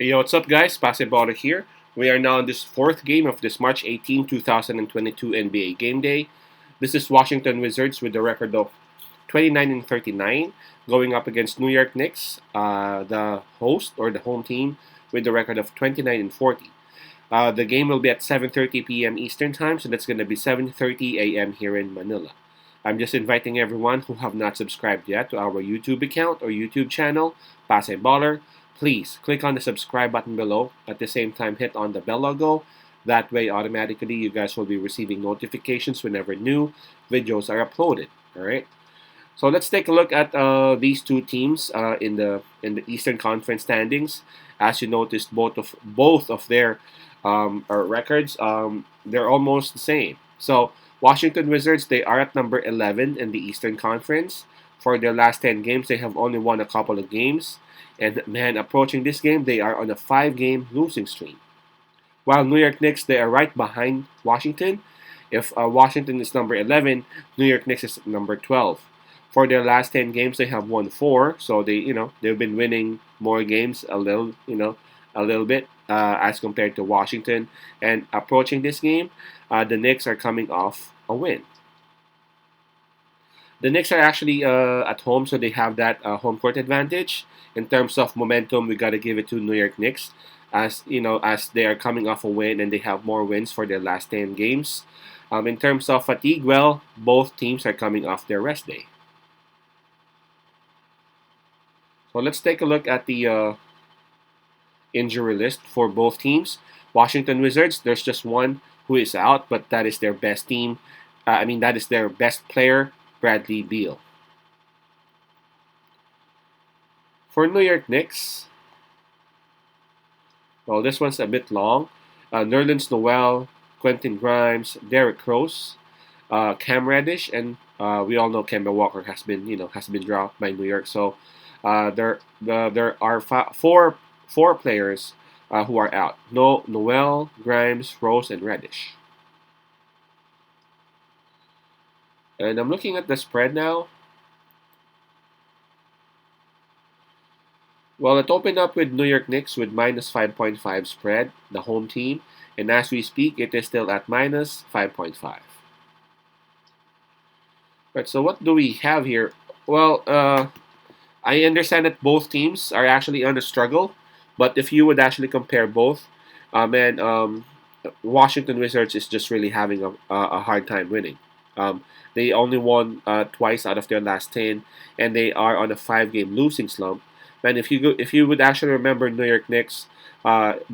Yo, what's up, guys? Basketballer here. We are now in this fourth game of this March 18, 2022 NBA Game Day. This is Washington Wizards with the record of 29 and 39, going up against New York Knicks, the host or the home team, with the record of 29 and 40. The game will be at 7:30 p.m. Eastern Time, so that's going to be 7:30 a.m. here in Manila. I'm just inviting everyone who have not subscribed yet to our YouTube account or YouTube channel, Basketballer. Please click on the subscribe button below. At the same time, hit on the bell logo. That way, automatically, you guys will be receiving notifications whenever new videos are uploaded. All right. So let's take a look at these two teams in the Eastern Conference standings. As you noticed, both of their records, they're almost the same. So Washington Wizards, they are at number 11 in the Eastern Conference. For their last 10 games, they have only won a couple of games. And man, approaching this game, they are on a 5-game losing streak. While New York Knicks, they are right behind Washington. If Washington is number 11, New York Knicks is number 12. For their last 10 games, they have won 4, so they've been winning more games a little bit as compared to Washington. And approaching this game, the Knicks are coming off a win. The Knicks are actually at home, so they have that home court advantage. In terms of momentum, we got to give it to New York Knicks, as they are coming off a win and they have more wins for their last 10 games. In terms of fatigue, well, both teams are coming off their rest day. So let's take a look at the injury list for both teams. Washington Wizards, there's just one who is out, but that is their best team. That is their best player, Bradley Beal. For New York Knicks, well, this one's a bit long. Nerlens Noel, Quentin Grimes, Derrick Rose, Cam Reddish, and we all know Kemba Walker has been dropped by New York. So there are four players who are out. Noel, Grimes, Rose, and Reddish. And I'm looking at the spread now. Well, it opened up with New York Knicks with minus 5.5 spread, the home team. And as we speak, it is still at minus 5.5. Right, so what do we have here? Well, I understand that both teams are actually on a struggle. But if you would actually compare both, Washington Wizards is just really having a hard time winning. They only won twice out of their last 10, and they are on a 5-game losing slump. Man, if you would actually remember New York Knicks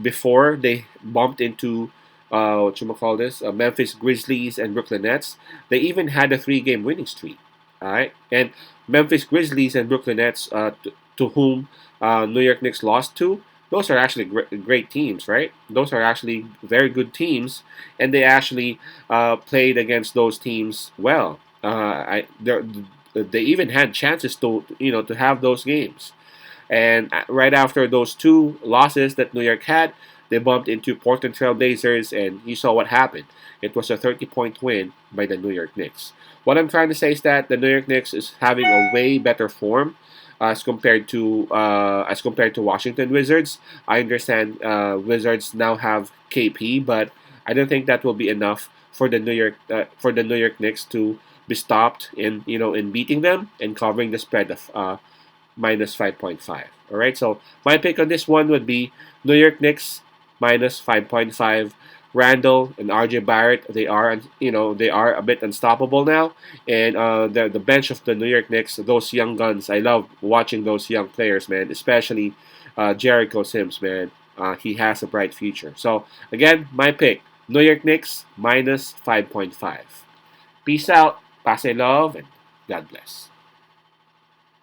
before they bumped into Memphis Grizzlies and Brooklyn Nets, they even had a 3-game winning streak. All right, and Memphis Grizzlies and Brooklyn Nets, to whom New York Knicks lost to, those are actually great teams, right? Those are actually very good teams, and they actually played against those teams well. They even had chances to have those games. And right after those two losses that New York had, they bumped into Portland Trail Blazers, and you saw what happened. It was a 30-point win by the New York Knicks. What I'm trying to say is that the New York Knicks is having a way better form as compared to Washington Wizards. I understand Wizards now have KP, but I don't think that will be enough for the New York Knicks to be stopped in beating them and covering the spread of minus 5.5. All right, so my pick on this one would be New York Knicks minus 5.5. Randall and RJ Barrett, they are a bit unstoppable now, and the bench of the New York Knicks, those young guns, I love watching those young players, man. Especially Jericho Sims, man. He has a bright future. So again, my pick: New York Knicks minus 5.5. Peace out, pass love, and God bless.